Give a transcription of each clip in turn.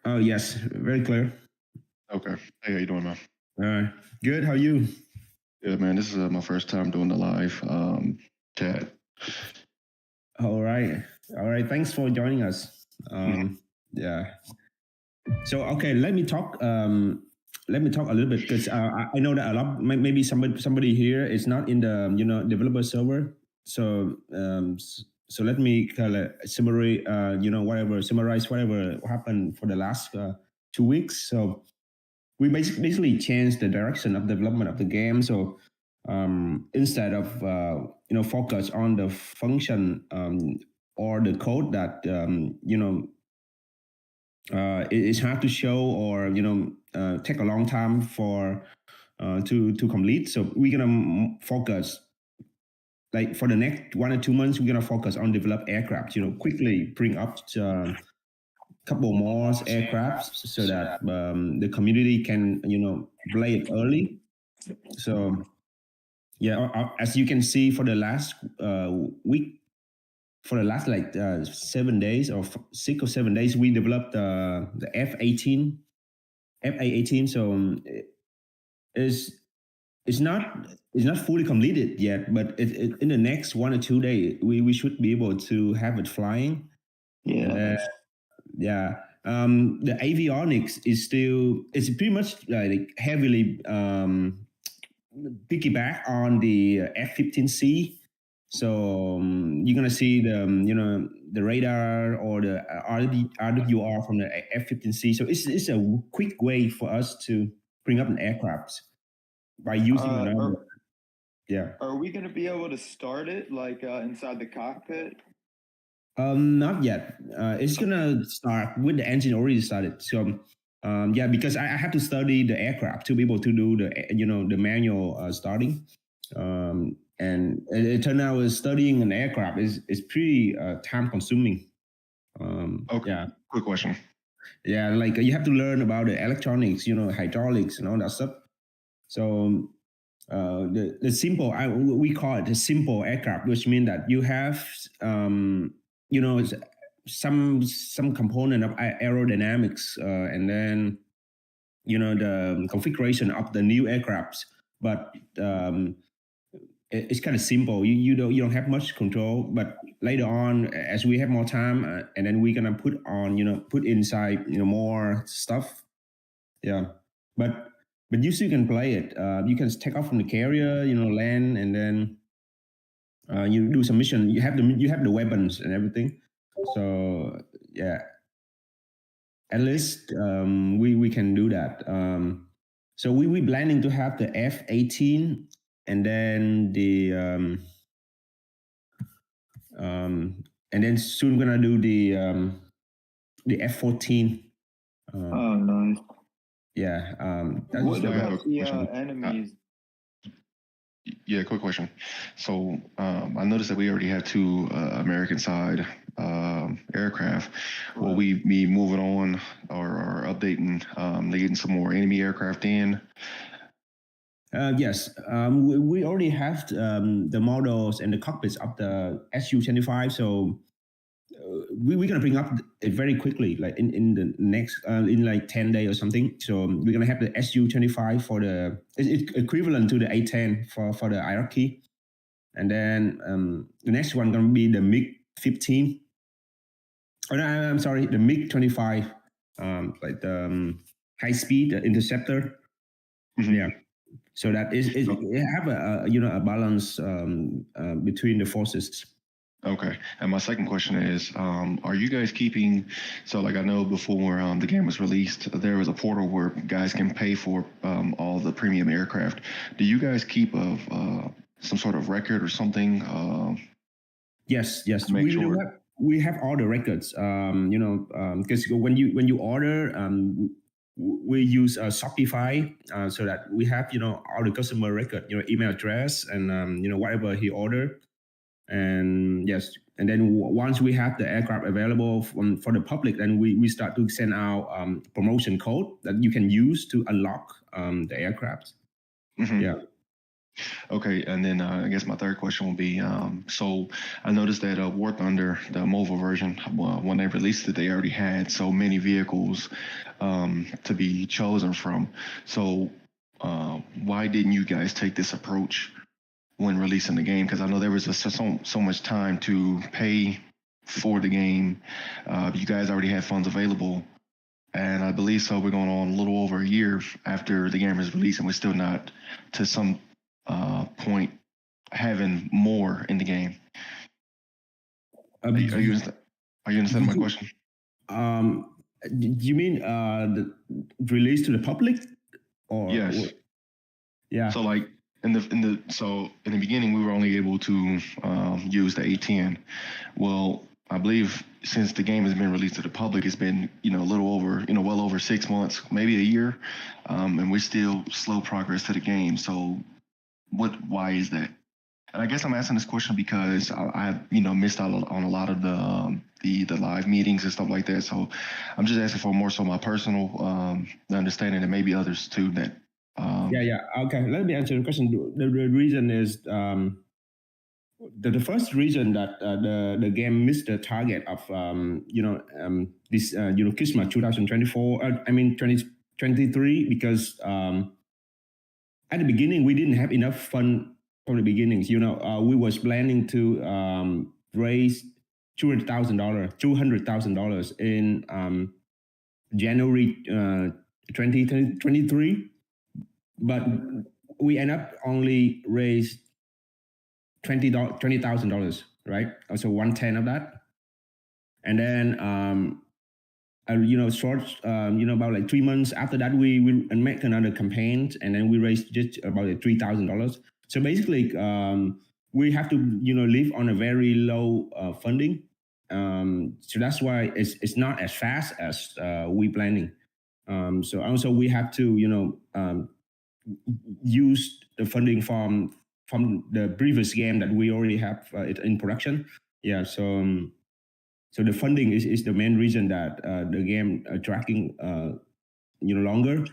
Oh, yes, very clear. Okay. Hey, how you doing, man? Good. How are you? Yeah, man. This is my first time doing the live chat. All right. All right. Thanks for joining us. Mhm. Yeah. So, okay, let me talk. Let me talk a little bit because I know that a lot. Maybe somebody here is not in the developer server. So so let me kind of summarize. Summarize whatever happened for the last 2 weeks. So we basically changed the direction of development of the game. So instead of focus on the function or the code that it's hard to show or take a long time for to complete. So we're gonna focus like for the next 1 or 2 months. We're gonna focus on develop aircraft. Quickly bring up couple more aircrafts so that the community can play it early. So yeah, as you can see, for the last week, for the last like 7 days or 6 or 7 days, we developed the F-18, FA-18. So it's it's not it's not fully completed yet, but in the next 1 or 2 days, we should be able to have it flying. And Yeah. then yeah, the avionics is still, it's pretty much like heavily piggyback on the F-15C. So you're gonna see the the radar or the RWR from the F-15C. So it's a quick way for us to bring up an aircraft by using another. Yeah. Are we going to be able to start it like inside the cockpit? Not yet. It's gonna start with the engine already started. So, yeah, because I have to study the aircraft to be able to do the the manual starting. And it turned out studying an aircraft is pretty time consuming. Okay. Yeah, Quick question. yeah, like you have to learn about the electronics, hydraulics and all that stuff. So the simple, we call it a simple aircraft, which means that you have you know some component of aerodynamics, and then the configuration of the new aircrafts, but it's kind of simple. You don't have much control, but later on, as we have more time, and then we're gonna put inside more stuff. Yeah, but you still can play it. You can take off from the carrier, land, and then you do some mission. You have the weapons and everything. So yeah, at least we can do that. So we planning to have the F-18, and then and then soon gonna do the F-14. Oh, nice. Yeah. That's What I have a about the question. enemies? Yeah, quick question. So I noticed that we already have two American side aircraft. Will we be moving on or updating, getting some more enemy aircraft in? Yes, we already have the models and the cockpits of the Su-25. So we're gonna bring up it very quickly, like in the next in like 10 days or something. So we're gonna have the Su-25 for it's equivalent to the A-10 for the hierarchy, and then the next one gonna be the MiG-15. Oh no, I'm sorry, the MiG-25, like the high speed interceptor. Mhm. Yeah. So that is it have a balance between the forces. Okay. And my second question is, are you guys keeping, so like I know before the game was released, there was a portal where guys can pay for all the premium aircraft. Do you guys keep some sort of record or something? Yes, To make sure. we have all the records. Because when you order, we use Shopify, so that we have all the customer record, email address, and whatever he ordered. And yes, and then once we have the aircraft available for the public, then we start to send out promotion code that you can use to unlock the aircraft. Mhm. Yeah. Okay, and then I guess my third question will be, so I noticed that War Thunder, the mobile version, when they released it, they already had so many vehicles to be chosen from. So why didn't you guys take this approach when releasing the game? Because I know there was so much time to pay for the game. You guys already had funds available. And I believe so. We're going on a little over a year after the game is released, and we're still not to some point having more in the game. Are you understanding my question? Do you mean the release to the public, or Yes. yeah? So like in the beginning, we were only able to use the A10. Well, I believe since the game has been released to the public, it's been a little over well over 6 months, maybe a year, and we're still slow progress to the game. So why is that? And I guess I'm asking this question because I missed out on a lot of the live meetings and stuff like that. So I'm just asking for more so my personal understanding, and maybe others too. That Yeah. Okay, let me answer the question. The reason is the first reason that the game missed the target of this Christmas 2024. I mean 2023, because at the beginning we didn't have enough fund from the beginnings. We was planning to raise $200,000 in January 2023, but we end up only raised $20,000, right? So 1/10 of that, and then short, about like 3 months after that, we make another campaign, and then we raised just about $3,000. So basically, we have to live on a very low funding. So that's why it's not as fast as we planning. So also we have to use the funding from the previous game that we already have it in production. Yeah, so the funding is the main reason that the game tracking longer.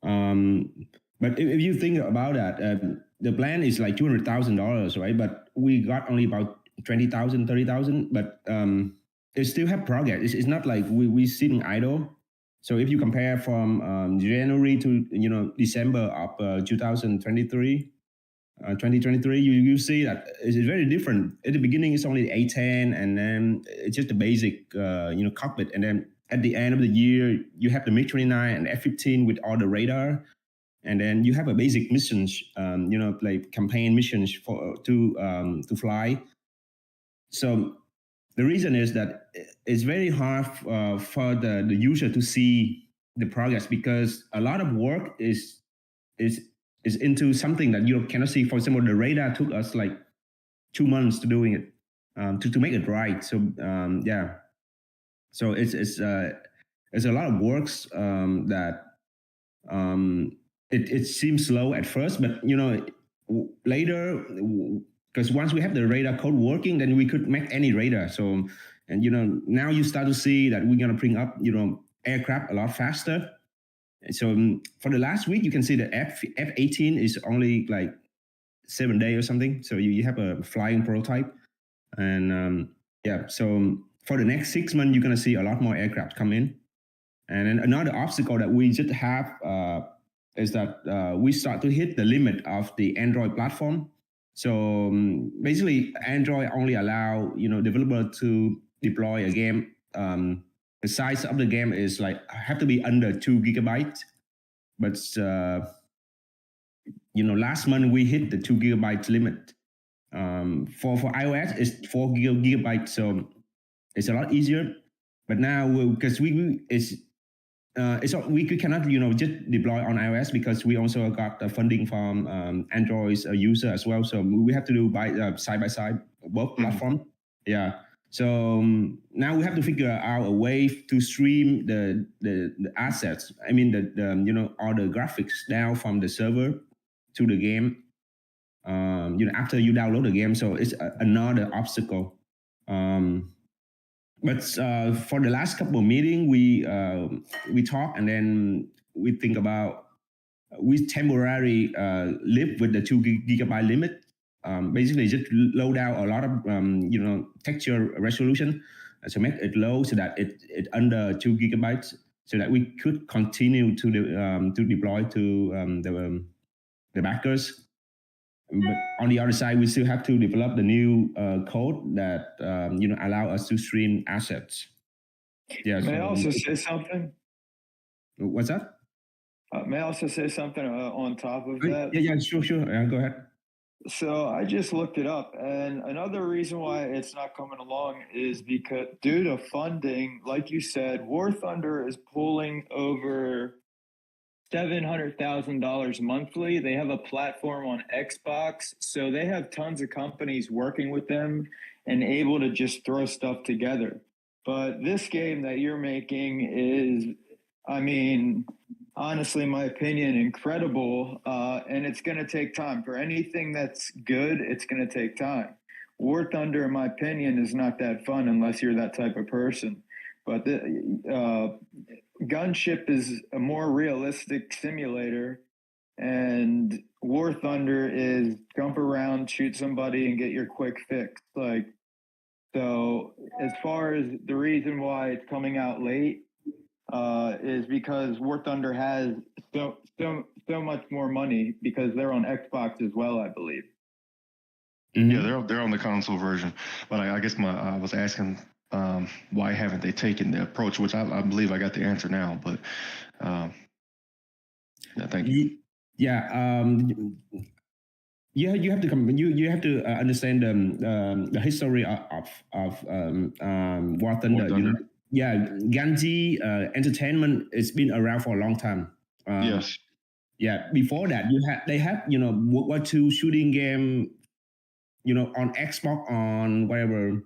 But if you think about that, the plan is like $200,000, right? But we got only about 20,000, 30,000. But it still have progress. It's not like we sitting idle. So if you compare from January to December of 2023, you see that it's very different. At the beginning, it's only A10, and then it's just the basic cockpit, and then at the end of the year, you have the MiG-29 and F-15 with all the radar, and then you have a basic missions, like campaign missions to fly. So the reason is that it's very hard for the user to see the progress, because a lot of work is into something that you cannot see. For example, the radar took us like 2 months to doing it, to make it right. So yeah, so it's a lot of works that it seems slow at first, but later, because once we have the radar code working, then we could make any radar. So, and now you start to see that we're gonna bring up aircraft a lot faster. So for the last week, you can see the F-18 is only like 7 days or something. So you have a flying prototype, and yeah. So for the next 6 months, you're gonna see a lot more aircraft come in. And then another obstacle that we just have is that we start to hit the limit of the Android platform. So basically, Android only allow developer to deploy a game. The size of the game is like have to be under 2 gigabytes. But last month we hit the 2 gigabytes limit. For iOS, it's 4 gigabytes, so it's a lot easier. But now because we cannot just deploy on iOS, because we also got funding from Android's user as well. So we have to do side by side both platform. Yeah. So now we have to figure out a way to stream the assets. I mean the all the graphics down from the server to the game. After you download the game, so it's another obstacle. But for the last couple of meetings, we talk, and then we think about we temporarily live with the 2 gigabyte limit. Basically, just load out a lot of texture resolution to make it low so that it under 2 gigabytes, so that we could continue to deploy to the backers. But on the other side, we still have to develop the new code that allow us to stream assets. Yeah. May I also say something? What's that? May I also say something on top of that? Yeah, sure. Go ahead. So I just looked it up, and another reason why it's not coming along is because due to funding, like you said, War Thunder is pulling over $700,000 monthly. They have a platform on Xbox, so they have tons of companies working with them and able to just throw stuff together. But this game that you're making is, I mean, honestly, my opinion, incredible. And it's going to take time. For anything that's good, it's going to take time. War Thunder, in my opinion, is not that fun unless you're that type of person. But Gunship is a more realistic simulator, and War Thunder is jump around, shoot somebody, and get your quick fix. So as far as the reason why it's coming out late, is because War Thunder has so much more money because they're on Xbox as well, I believe. Mm-hmm. Yeah, they're on the console version, but I guess I was asking why haven't they taken the approach, which I believe I got the answer now. But yeah, thank you. Yeah. You have to you have to understand the history of War Thunder. Yeah, Ganji Entertainment, it's been around for a long time. Yes. Yeah, before that, they had World War II shooting game, on Xbox, on whatever.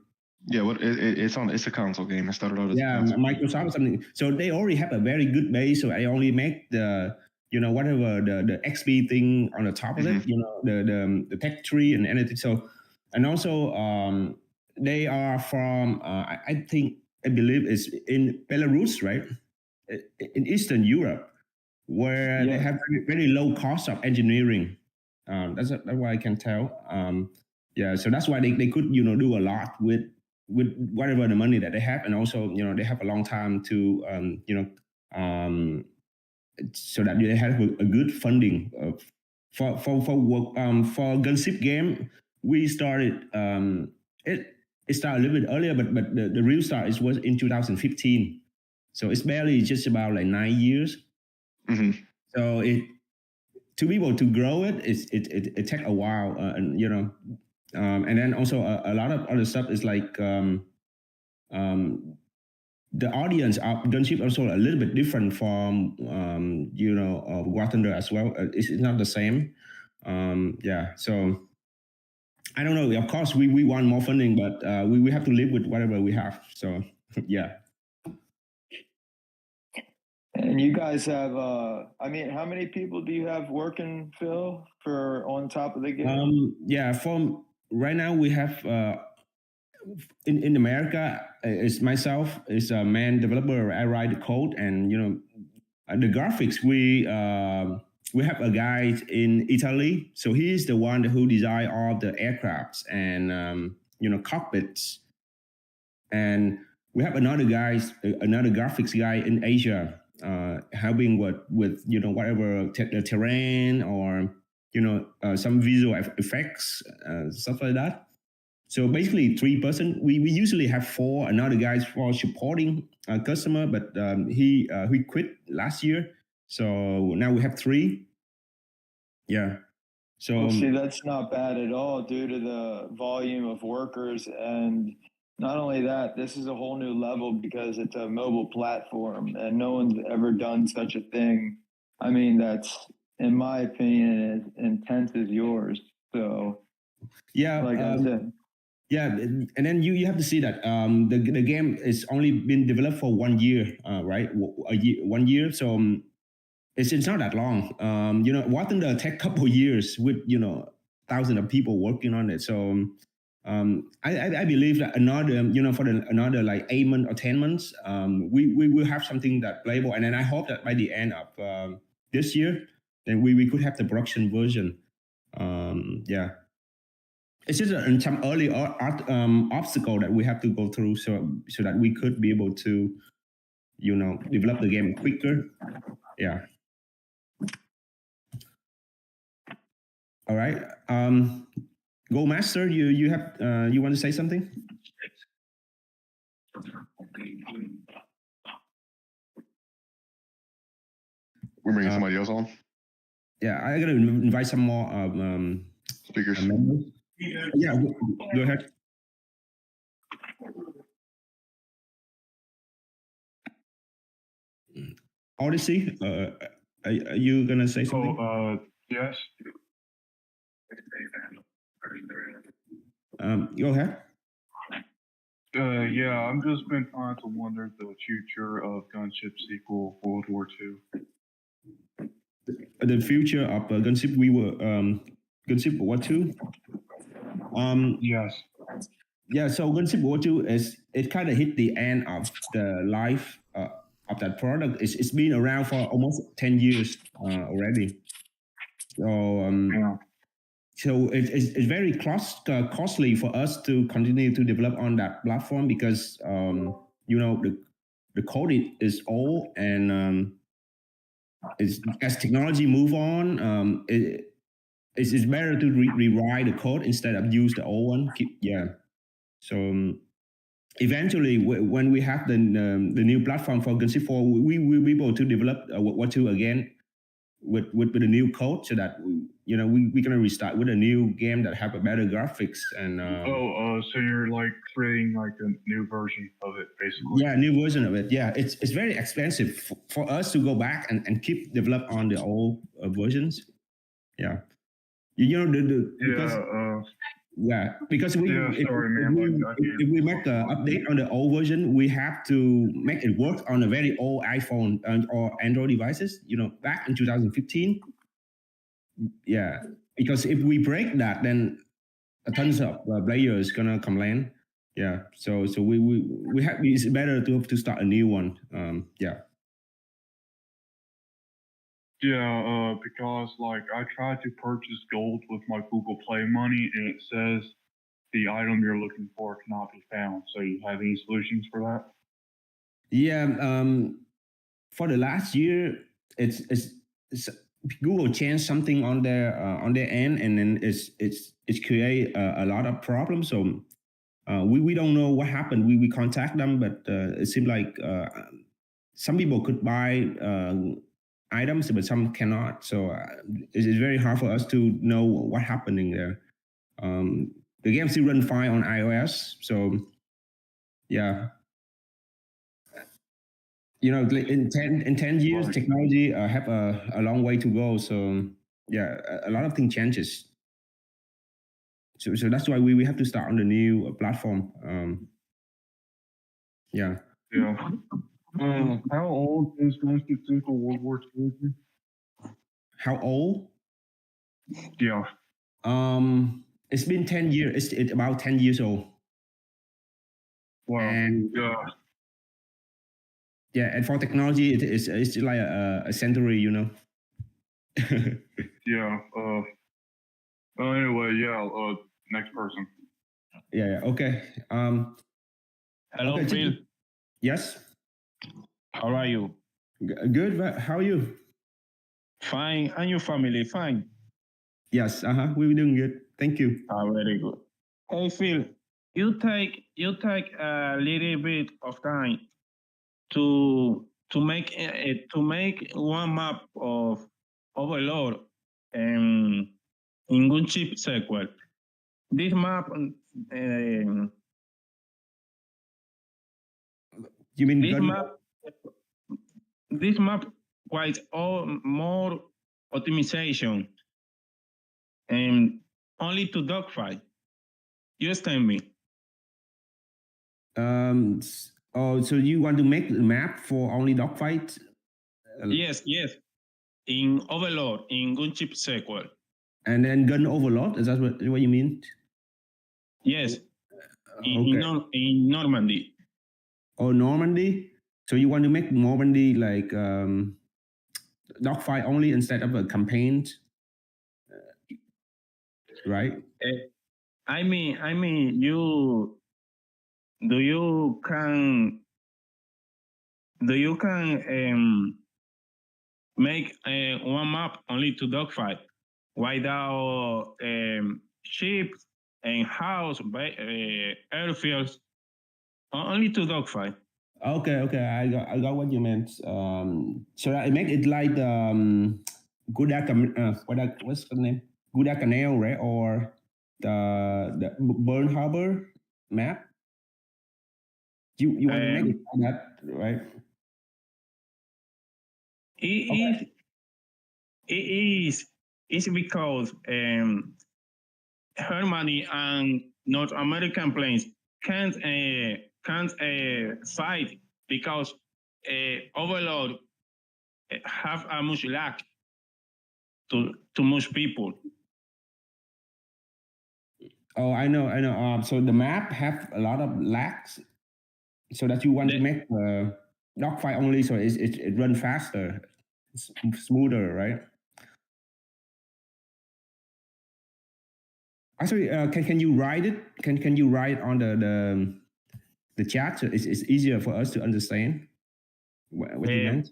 Yeah, it's a console game. It started out as Microsoft or something. So they already have a very good base. So I only make the whatever the XP thing on the top of it. The tech tree and anything. So, and also they are from I believe it's in Belarus, right? In Eastern Europe, where they have very low cost of engineering. That's what I can tell. So that's why they could do a lot with whatever the money that they have, and also they have a long time to so that they have a good funding for work. For Gunship game, we started it started a little bit earlier, but the real start was in 2015. So it's barely just about like 9 years. Mm-hmm. So to be able to grow it takes a while, and and then also a lot of other stuff is like the audience of Gunship also a little bit different from War Thunder as well. It's not the same. So I don't know. Of course, we want more funding, but we have to live with whatever we have. So yeah. And you guys have, how many people do you have working, Phil, for on top of the game? From right now we have in America, it's myself, is a man developer. I write the code, and the graphics. We have a guy in Italy, so he's the one who designed all the aircrafts and cockpits. And we have another graphics guy in Asia, helping with whatever the terrain or some visual effects, stuff like that. So basically 3 person. We usually have 4 another guys for supporting a customer, but he quit last year, so now we have 3. Yeah. So well, see, that's not bad at all due to the volume of workers. And not only that, this is a whole new level because it's a mobile platform and no one's ever done such a thing. I mean, that's, in my opinion, as intense as yours. So yeah, like I said. Yeah, and then you have to see that the game is only been developed for 1 year, right? 1 year, so it's not that long. War Thunder take couple years with thousands of people working on it. So I believe that another for another like 8 months or 10 months, we will have something that playable, and then I hope that by the end of this year, then we could have the production version. Yeah, it's just some early obstacle that we have to go through, so that we could be able to, develop the game quicker. Yeah. All right. Go Master, you have you want to say something? We're bringing somebody else on. Yeah, I gotta invite some more Speakers. members. Yeah, go ahead. Odyssey, are you gonna say something? Yes. Go ahead. Yeah, I'm just been trying to wonder the future of Gunship sequel, World War II. The future of Gunship, Gunship War II. Yes. Yeah, so Gunship War II it kind of hit the end of the life of that product. It's been around for almost 10 years already. So Yeah. so it's very costly for us to continue to develop on that platform because the code is old, and as technology move on, it's better to rewrite the code instead of use the old one. So eventually, when we have the new platform for Gunship 4, we will be able to develop War 2 again with the new code, so that we're gonna restart with a new game that have a better graphics and. So you're like creating like a new version of it, basically. Yeah, new version of it. Yeah, it's very expensive for us to go back and keep develop on the old versions. Yeah, because if we make an update on the old version, we have to make it work on a very old iPhone or Android devices. Back in 2015. Yeah, because if we break that, then tons of players gonna complain. Yeah, so we have, it's better to start a new one. Yeah. Yeah, because like I tried to purchase gold with my Google Play money, and it says the item you're looking for cannot be found. So you have any solutions for that? Yeah, for the last year, it's Google changed something on their end, and then it's create a lot of problems. So we don't know what happened. We contact them, but it seemed like some people could buy items, but some cannot. So it's very hard for us to know what happening there. The game still run fine on iOS, so yeah. In 10 years, technology have a long way to go. So yeah, a lot of things changes. So that's why we have to start on the new platform. Yeah. Yeah. How old is Gunship II for World War II? How old? Yeah. It's been 10 years. It's about 10 years old. Wow. And yeah, and for technology, it's like a century, Yeah. Anyway, yeah. Next person. Yeah. Okay. Hello, okay, Phil. Yes. How are you? Good. How are you? Fine. And your family? Fine. Yes. We're doing good. Thank you. Very good. Hey, Phil. You take a little bit of time to make one map of Overlord in Gunship sequel. This map. You mean this map quite more optimization and only to dogfight. You understand me? So you want to make the map for only dogfight? Yes. In Overlord, in Gunship sequel. And then Gun Overlord? Is that what you mean? Yes. In Normandy. Oh, Normandy. So you want to make Normandy like dogfight only instead of a campaign, right? I mean, you can make one map only to dogfight, without ships and house, airfields, only to dogfight. Okay, I got what you meant. So I make it like what's the name? Guadalcanal, right? Or the Burn Harbor map. You want to make it like that, right? It is because Germany and North American planes can't fight, because Overlord have a much lag to much people. Oh, I know. So the map have a lot of lags, so that you want to make dogfight only, so it run faster, smoother, right? Actually, can you write it? Can you write on the chat? So it's easier for us to understand what you meant.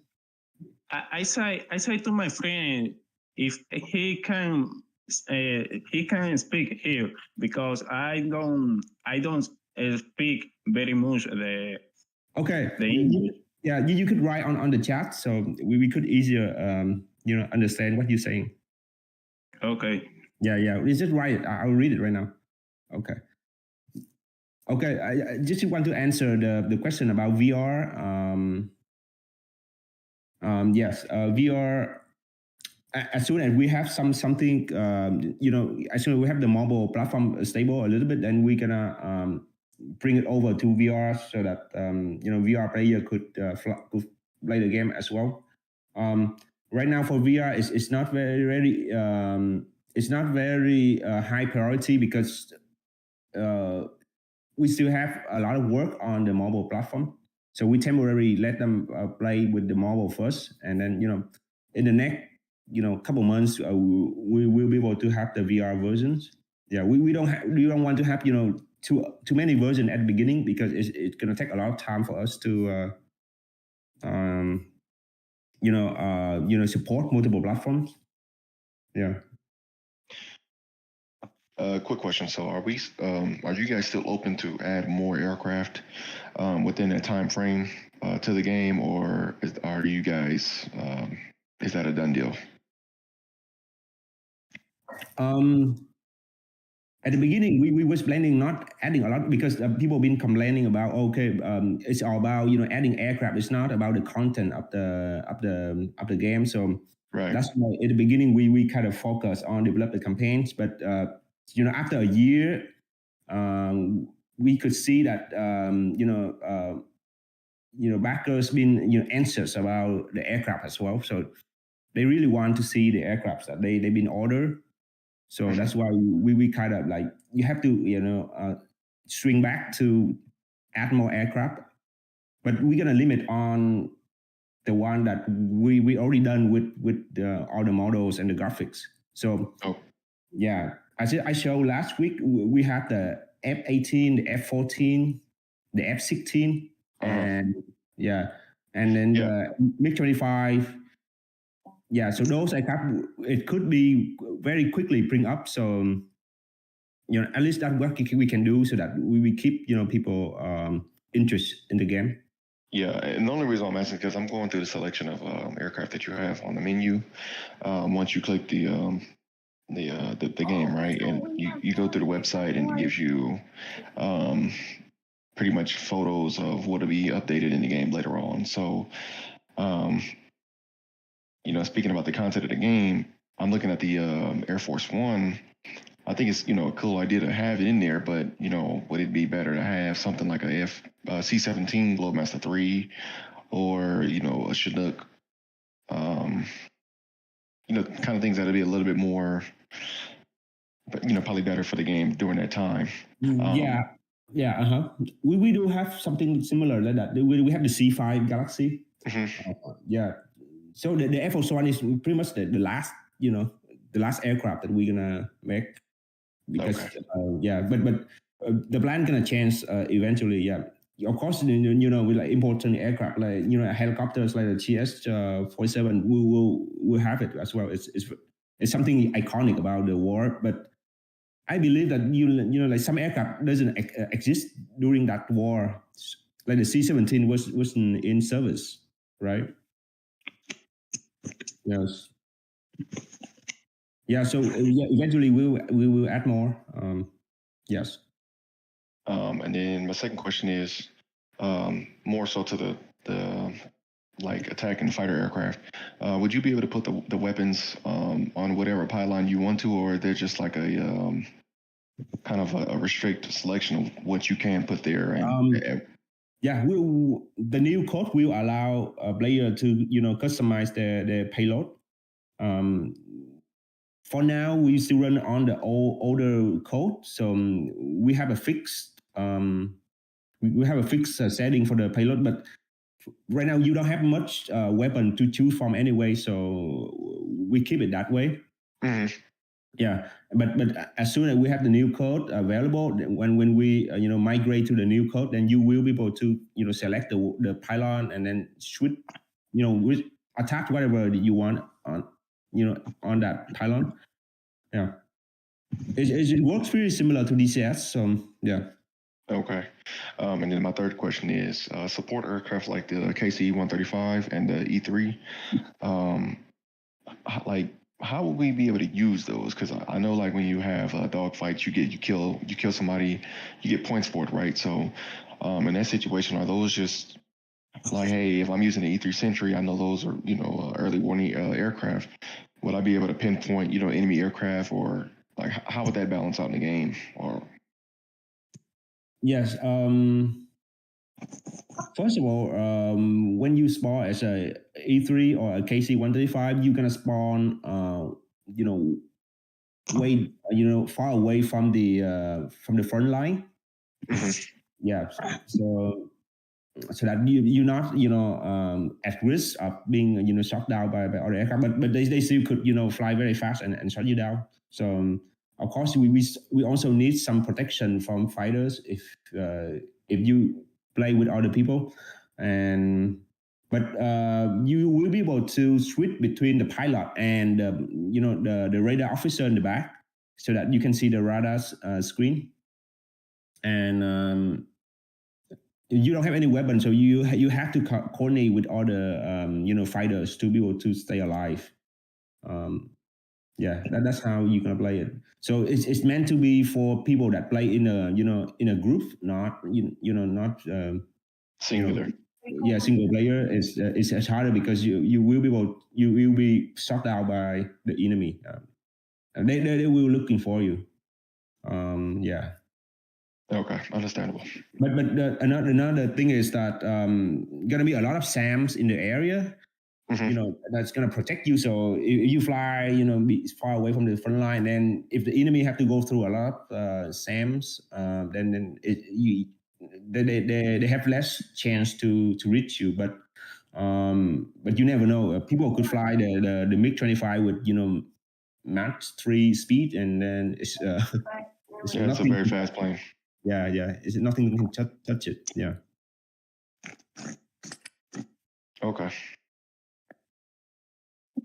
I say to my friend if he can speak here, because I don't speak very much the English. Yeah, you could write on the chat, so we could easier understand what you're saying. Okay. Yeah. It's just write it. I'll read it right now. Okay. I just want to answer the question about VR. Yes, VR. As soon as we have something, as soon as we have the mobile platform stable a little bit, then we're gonna bring it over to VR, so that VR player could play the game as well. Right now for VR, it's not very high priority, because we still have a lot of work on the mobile platform. So we temporarily let them play with the mobile first, and then in the next couple months we will be able to have the VR versions. Yeah, we don't want to have too many versions at the beginning, because it's gonna take a lot of time for us to support multiple platforms. Yeah. Quick question. So, are you guys still open to add more aircraft within that time frame to the game, or are you guys is that a done deal? At the beginning, we was planning not adding a lot, because people been complaining about it's all about adding aircraft. It's not about the content of the game. So right. That's why at the beginning we kind of focus on develop the campaigns. But after a year, we could see that backers been anxious about the aircraft as well. So they really want to see the aircrafts that they've been ordered. So that's why we kind of like, you have to swing back to add more aircraft, but we're gonna limit on the one that we already done with all the models and the graphics. So yeah, I showed last week, we had the F-18, the F-14, the F-16, and then the MiG-25. Yeah, so those aircraft, it could be very quickly bring up. So at least that's what we can do, so that we keep people interest in the game. Yeah, and the only reason I'm asking is because I'm going through the selection of aircraft that you have on the menu. Once you click the game, right, and you go through the website, and it gives you pretty much photos of what'll be updated in the game later on. So speaking about the content of the game, I'm looking at the Air Force One. I think it's a cool idea to have it in there, but would it be better to have something like a C-17 Globemaster 3, or a Chinook, kind of things that'll be a little bit more, probably better for the game during that time. We do have something similar like that. We have the C5 Galaxy. So the Air Force One is pretty much the last, the last aircraft that we're gonna make, because but the plan gonna change eventually. Yeah, of course, with like important aircraft, like helicopters like the TS-47, we'll have it as well. It's something iconic about the war, but I believe that like some aircraft doesn't exist during that war, like the C-17 wasn't in service, right? Yes. Yeah. So eventually we will add more. Yes. And then my second question is more so to the like attack and fighter aircraft. Would you be able to put the weapons on whatever pylon you want to, or they're just like a kind of a restricted selection of what you can put there? And yeah, the new code will allow a player to customize their payload. For now, we still run on the older code, so we have a fixed we have a fixed setting for the payload. But right now, you don't have much weapon to choose from anyway, so we keep it that way. Mm-hmm. Yeah, but as soon as we have the new code available, when we migrate to the new code, then you will be able to select the pylon and then switch, attack whatever you want on on that pylon. Yeah, it works pretty similar to DCS. So yeah. Okay. And then my third question is support aircraft like the KC-135 and the E3. Like, how will we be able to use those? Because I know, like, when you have dogfights, you kill somebody, you get points for it, right? So, in that situation, are those just like, hey, if I'm using the E3 Sentry, I know those are early warning aircraft. Would I be able to pinpoint enemy aircraft, or like how would that balance out in the game? Or Yes. First of all, when you spawn as a E3 or a KC-135, you're gonna spawn, way far away from the front line. Yeah. So that you're not at risk of being shot down by other aircraft, but they still could fly very fast and shut you down. So of course we also need some protection from fighters if you play with other people, but you will be able to switch between the pilot and the radar officer in the back, so that you can see the radar screen, and you don't have any weapon, so you have to coordinate with other fighters to be able to stay alive. Yeah, that's how you're gonna play it. So it's meant to be for people that play in a group, not not singular. Yeah, single player is harder because you will be shot out by the enemy. They will looking for you. Yeah. Okay, understandable. But another thing is that gonna be a lot of SAMs in the area. Mm-hmm. That's gonna protect you. So if you fly, be far away from the front line, then if the enemy have to go through a lot of SAMs, then they have less chance to reach you. But you never know. People could fly the MiG-25 with Mach 3 speed, and then it's it's a very fast plane. Yeah, it's nothing can touch it. Yeah. Okay.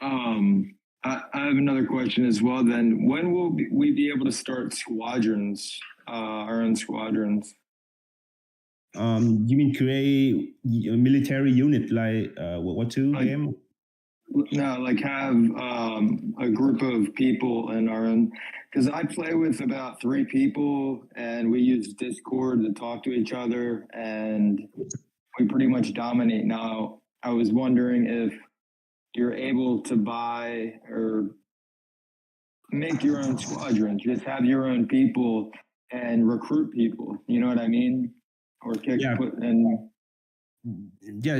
I have another question as well. Then, when will we be able to start squadrons? Our own squadrons. You mean create a military unit like what two game? No, like have a group of people in our own. Because I play with about 3 people, and we use Discord to talk to each other, and we pretty much dominate. Now, I was wondering if you're able to buy or make your own squadron, just have your own people and recruit people. You know what I mean? Or yeah,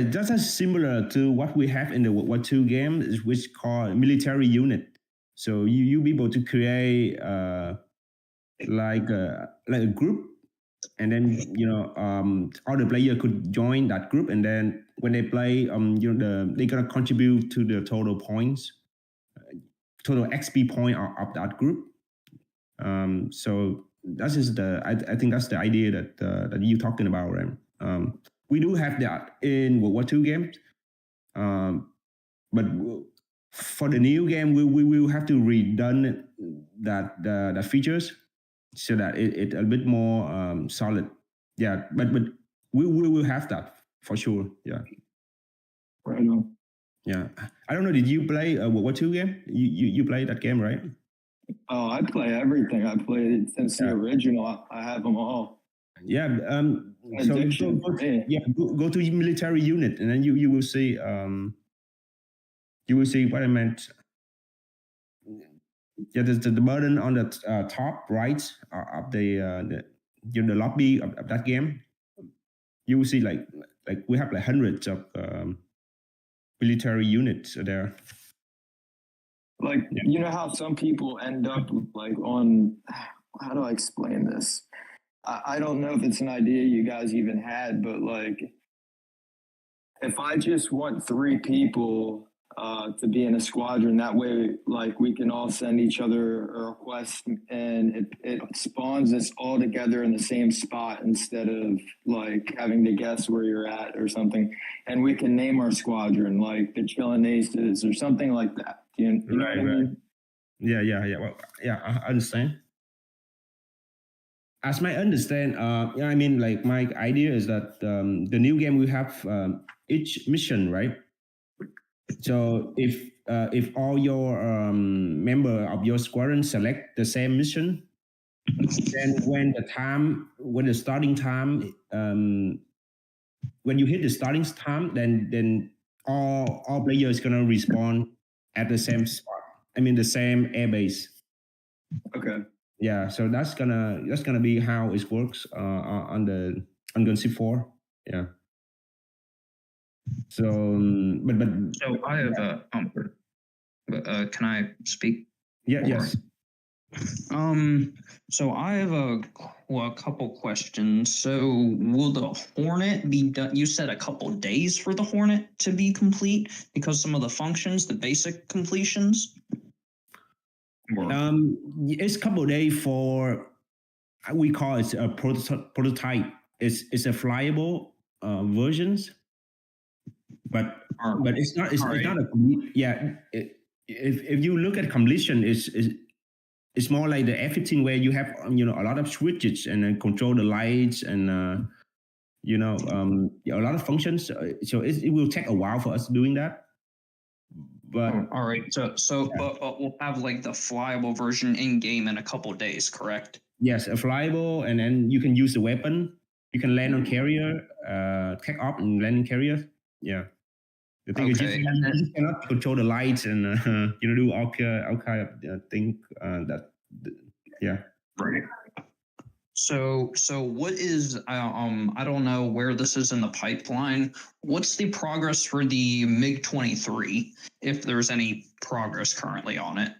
that's similar to what we have in the What 2 game, which is called military unit. So you'll be able to create like a group and then all the player could join that group, and then when they play, they're gonna contribute to the total points, total XP point of that group. So that is I think that's the idea that you're talking about, right? We do have that in World War II games, but for the new game, we will have to redone that features so that it a bit more solid. Yeah, but we will have that for sure. Yeah. Right on. Yeah. I don't know. Did you play a World War II game? You played that game, right? Oh, I play everything. I played it since the original. I have them all. Yeah. So Addiction for me. go to military unit, and then you will see what I meant. Yeah, there's the button on the top right of the lobby of that game. You will see like we have like hundreds of military units there. Like, you know how some people end up like on, how do I explain this? I don't know if it's an idea you guys even had, but like, if I just want 3 people to be in a squadron, that way, like, we can all send each other a request, and it spawns us all together in the same spot instead of like having to guess where you're at or something. And we can name our squadron like the Chillin' Aces or something like that. You know what I mean? Yeah. Well, yeah, I understand. As my understand, I mean, like my idea is that the new game will have each mission, right? So if all your member of your squadron select the same mission, then when the starting time, when you hit the starting time, then all players gonna respawn at the same spot. I mean, the same airbase. Okay. Yeah, so that's gonna be how it works on Gunship IV. Yeah. So, but So I have can I speak? yeah, Or- yes. So I have a couple questions. So will the Hornet be done? You said a couple days for the Hornet to be complete because some of the functions, the basic completions. It's a couple of days for, we call it a prototype. It's a flyable versions, but it's not a complete. Yeah, if you look at completion, it's more like the F-15 where you have a lot of switches and then control the lights and a lot of functions. So it will take a while for us doing that. But all right. But we'll have like the flyable version in game in a couple days, correct? Yes, a flyable, and then you can use the weapon. You can land on carrier, take off and land on carrier. Yeah. The thing is, you cannot control the lights and do all kind of thing yeah. Right. So what is I don't know where this is in the pipeline. What's the progress for the MiG-23? If there's any progress currently on it?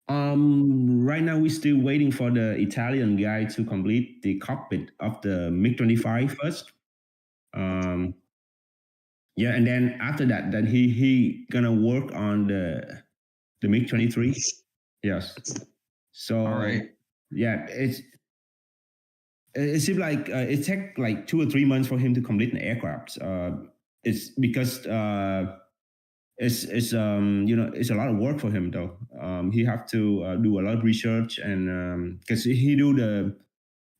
Right now we're still waiting for the Italian guy to complete the cockpit of the MiG-25 first. Yeah, and then after that, then he gonna work on the MiG-23. Yes. So all right. Yeah, it seems like it takes like 2 or 3 months for him to complete an aircraft. It's because it's it's a lot of work for him though. He have to do a lot of research, and because he do the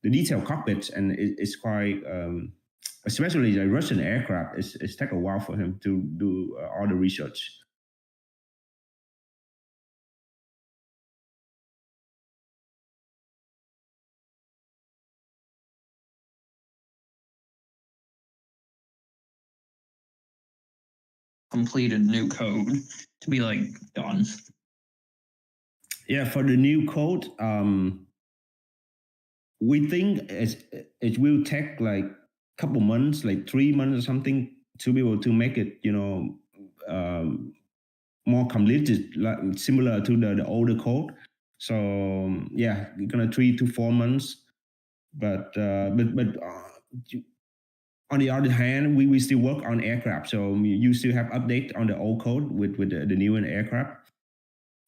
detailed cockpits, and it's quite especially the Russian aircraft. It's take a while for him to do all the research. Completed new code to be like done. Yeah, for the new code, we think it will take like a couple months, like 3 months or something, to be able to make it, more completed, like similar to the older code. So yeah, you're gonna 3 to 4 months. but on the other hand, we still work on aircraft, so you still have update on the old code with the new aircraft.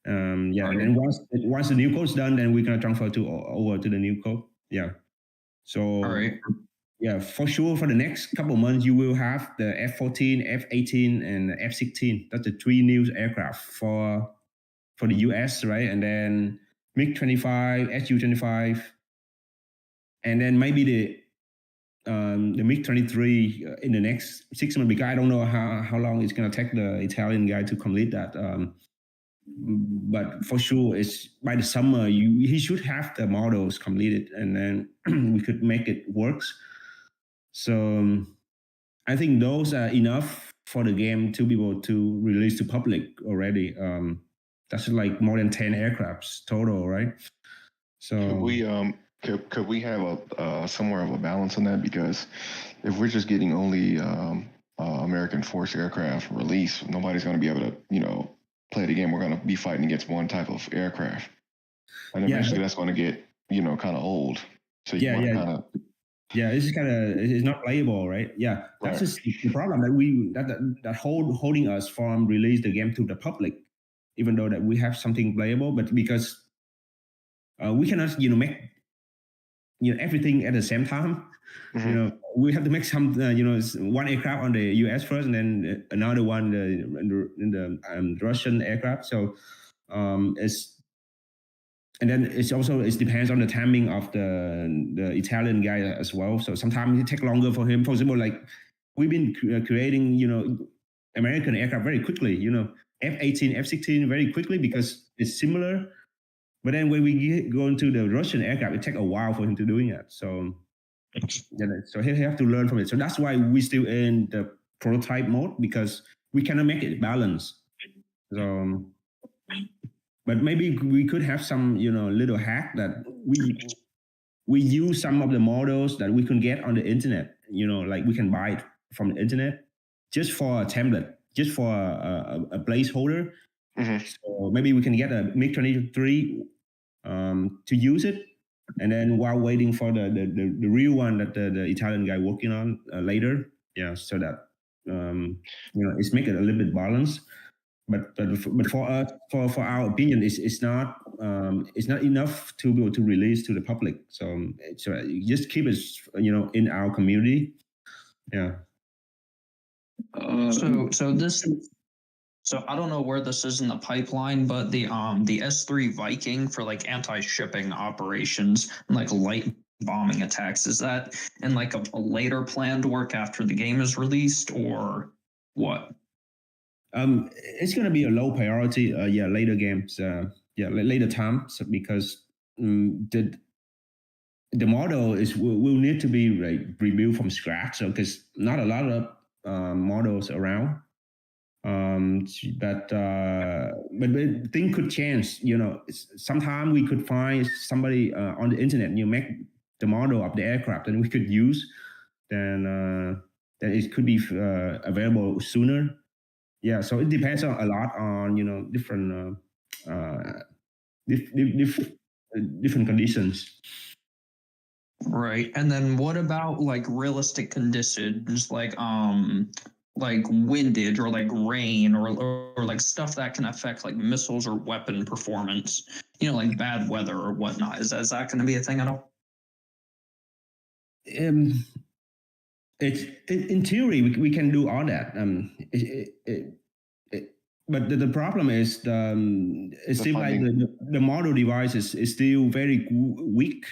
Yeah, and then once the new code's done, then we're gonna transfer over to the new code. Yeah. So All right. yeah, for sure, for the next couple of months, you will have the F-14, F-18, and F-16. That's the 3 new aircraft for the US, right? And then MiG-25, Su-25, and then maybe the MiG-23 in the next 6 months, because I don't know how long it's going to take the Italian guy to complete that. But for sure, it's by the summer, he should have the models completed, and then we could make it works. So I think those are enough for the game to be able to release to public already. That's like more than 10 aircrafts total, right? So could we have a somewhere of a balance on that? Because if we're just getting only American force aircraft release, nobody's going to be able to play the game. We're going to be fighting against one type of aircraft, and eventually that's going to get kind of old. So you want to kind of it's not playable, right? Yeah, that's just the problem that holding us from release the game to the public, even though that we have something playable, but because we cannot make everything at the same time. Mm-hmm. We have to make some one aircraft on the US first, and then another one in the Russian aircraft. So and then it depends on the timing of the Italian guy as well. So sometimes it takes longer for him. For example, like we've been creating American aircraft very quickly. F-18, F-16 very quickly because it's similar. But then when we go into the Russian aircraft, it takes a while for him to doing it. So he have to learn from it. So that's why we still in the prototype mode, because we cannot make it balanced. So, but maybe we could have some little hack that we use some of the models that we can get on the internet. Like we can buy it from the internet just for a template, just for a placeholder. Mm-hmm. So maybe we can get a MiG-23 to use it, and then while waiting for the real one that the Italian guy working on later, so that it's make it a little bit balanced. But for us, for our opinion, it's not enough to be able to release to the public. So just keep it in our community. Yeah. So I don't know where this is in the pipeline, but the S3 Viking for like anti-shipping operations and like light bombing attacks, is that in like a later planned work after the game is released, or what? It's going to be a low priority. Later games. Later times, because the model will need to be rebuilt from scratch. So because not a lot of models around. But things could change. Sometimes we could find somebody on the internet. Make the model of the aircraft, and we could use. Then it could be available sooner. Yeah, so it depends a lot on different different conditions. Right, and then what about like realistic conditions, like windage or like rain or like stuff that can affect like missiles or weapon performance, like bad weather or whatnot? Is that going to be a thing at all? It's in theory we can do all that. But the problem is it's still like the model device is still very weak.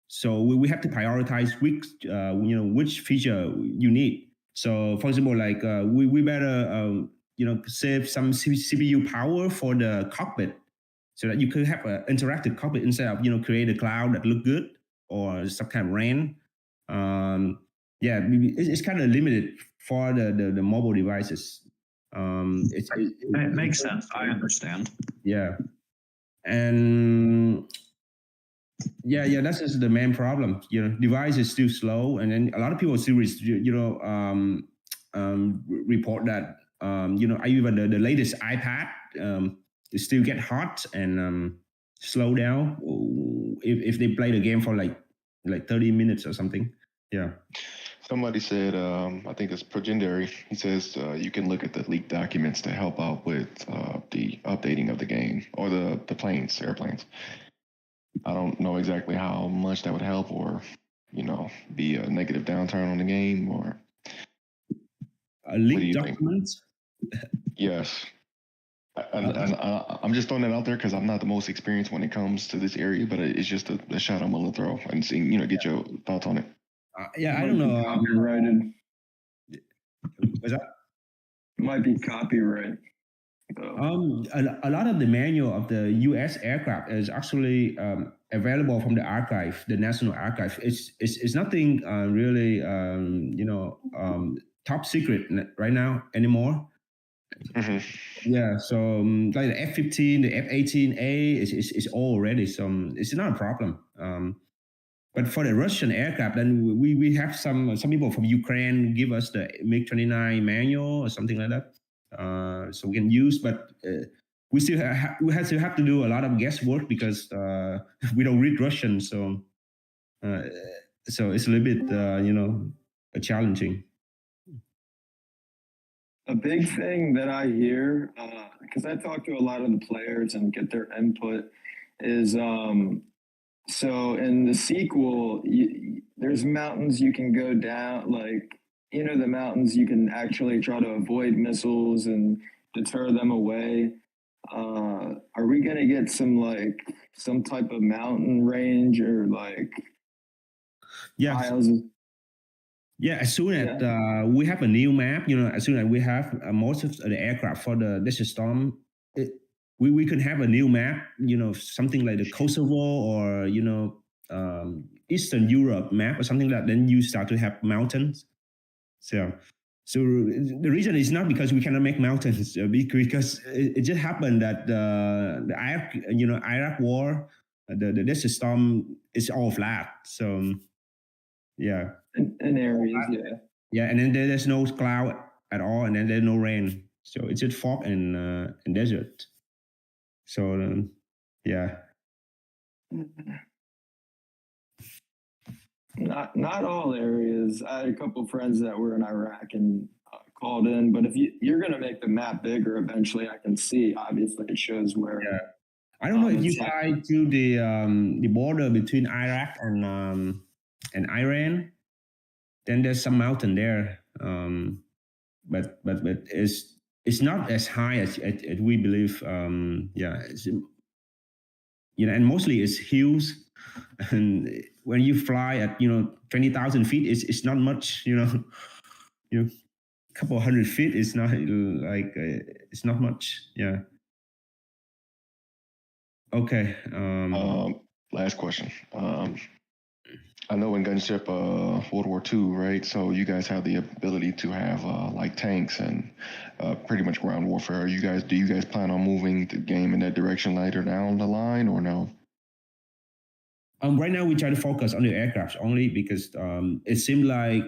So we have to prioritize which feature you need. So for example, like we better save some CPU power for the cockpit, so that you could have an interactive cockpit instead of create a cloud that look good or some kind of rain. It's kind of limited for the mobile devices. It makes sense. I understand. Yeah, and that's just the main problem. Device is still slow, and then a lot of people still report that even the latest iPad it still get hot and slow down if they play the game for like like 30 minutes or something. Yeah. Somebody said, I think it's Progendary. He says you can look at the leaked documents to help out with the updating of the game or the airplanes. I don't know exactly how much that would help, or be a negative downturn on the game, or A leaked think? documents. Yes. And I'm just throwing that out there because I'm not the most experienced when it comes to this area, but it's just a shot I'm willing to throw and see, get your thoughts on it. Yeah, I don't know. Copyrighted. Was that? Might be copyright. A lot of the manual of the U.S. aircraft is actually available from the archive, the National Archive. It's nothing really, top secret right now anymore. Mm-hmm. Yeah, so like the F-15, the F-18A is all ready, so it's not a problem. But for the Russian aircraft, then we have some people from Ukraine give us the MiG-29 manual or something like that, so we can use. But we still have to do a lot of guesswork because we don't read Russian, so it's a little bit challenging. A big thing that I hear, because I talk to a lot of the players and get their input, is so in the sequel, there's mountains you can go down, like, the mountains you can actually try to avoid missiles and deter them away. Are we going to get some type of mountain range or miles? Yeah, as soon as we have a new map, as soon as we have most of the aircraft for the Desert Storm, we could have a new map, something like the Kosovo or, Eastern Europe map or something like that. Then you start to have mountains. So the reason is not because we cannot make mountains, because it just happened that the Iraq war, the Desert Storm is all flat. So, yeah. In areas, yeah. Yeah, and then there's no cloud at all, and then there's no rain. So it's just fog and desert. So, yeah. Not all areas. I had a couple of friends that were in Iraq and called in, but if you're going to make the map bigger eventually, I can see, obviously, it shows where. Yeah. I don't know if you fly to the border between Iraq and Iran, then there's some mountain there. But it's not as high as we believe. Yeah, and mostly it's hills, and when you fly at 20,000 feet, it's not much. A couple of 100 feet is not it's not much. Yeah. Okay. Last question. I know in Gunship World War II, right? So you guys have the ability to have tanks and pretty much ground warfare. Do you guys plan on moving the game in that direction later down the line, or no? Right now we try to focus on the aircraft only because it seems like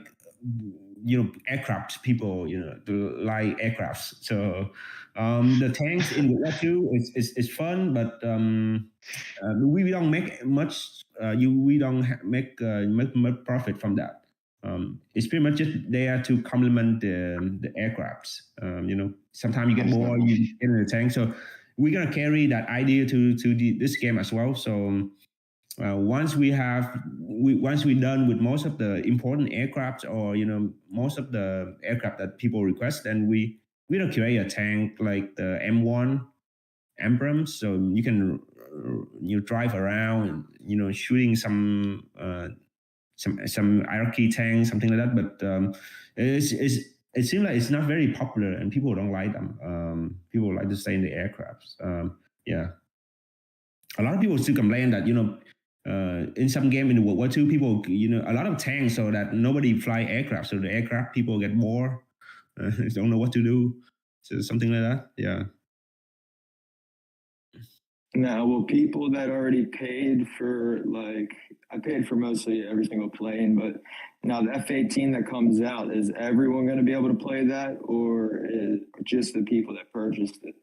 aircraft people like aircrafts. So the tanks in World War II is fun, but we don't make much. We don't make much profit from that. It's pretty much just there to complement the aircrafts. Sometimes you get more, you get in the tank. So we're gonna carry that idea to this game as well. So once we're done with most of the important aircraft, or most of the aircraft that people request, then we don't create a tank like the M1 Abrams, so you can drive around, shooting some Iraqi tanks, something like that. But it seems like it's not very popular, and people don't like them. People like to stay in the aircrafts. Yeah, a lot of people still complain that in some game in World War II, people a lot of tanks, so that nobody fly aircraft, so the aircraft people get bored, don't know what to do, so something like that. Yeah. Now, will people that already paid for, I paid for mostly every single plane, but now the F-18 that comes out, is everyone going to be able to play that, or is just the people that purchased it?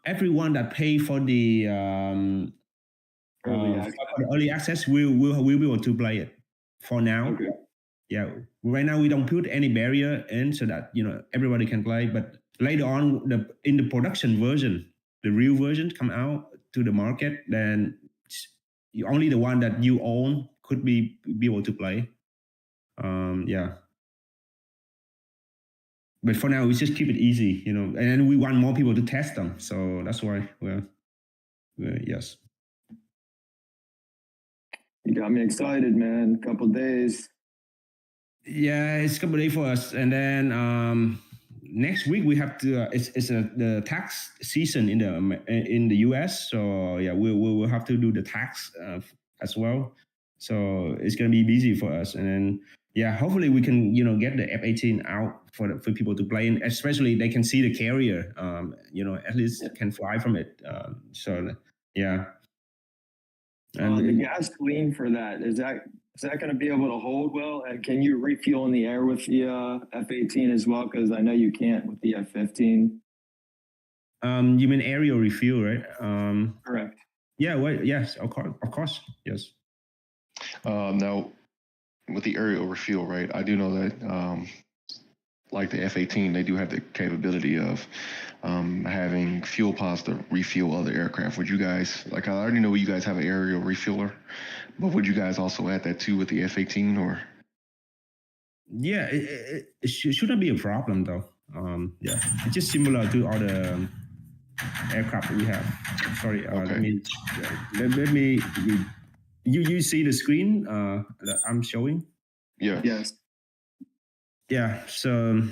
Everyone that pay for the Early access. For the early access, we'll be able to play it. For now, Okay. yeah. Right now, we don't put any barrier in so that everybody can play. But later on, in the production version, the real version come out to the market, then only the one that you own could be able to play. Yeah. But for now, we just keep it easy, and then we want more people to test them. So that's why yes. You got me excited, man. Couple days. Yeah, it's a couple of days for us, and then next week we have to. It's the tax season in the US, so yeah, we'll have to do the tax as well. So it's gonna be busy for us, and then yeah, hopefully we can get the F-18 out for people to play in, especially they can see the carrier, at least can fly from it. So yeah. And the gasoline for that is that going to be able to hold well? And can you refuel in the air with the F-18 as well? Because I know you can't with the F-15. You mean aerial refuel, right? Correct. Yeah. Well, yes. Of course. Yes. Now, with the aerial refuel, right? I do know that, like the F-18, they do have the capability of having fuel pods to refuel other aircraft. Would you guys, like, I already know you guys have an aerial refueler, but would you guys also add that too with the F-18 or? Yeah, it shouldn't be a problem though. Yeah, it's just similar to all the aircraft we have. Sorry, Okay. let me. You see the screen that I'm showing? Yeah. Yes. Yeah. So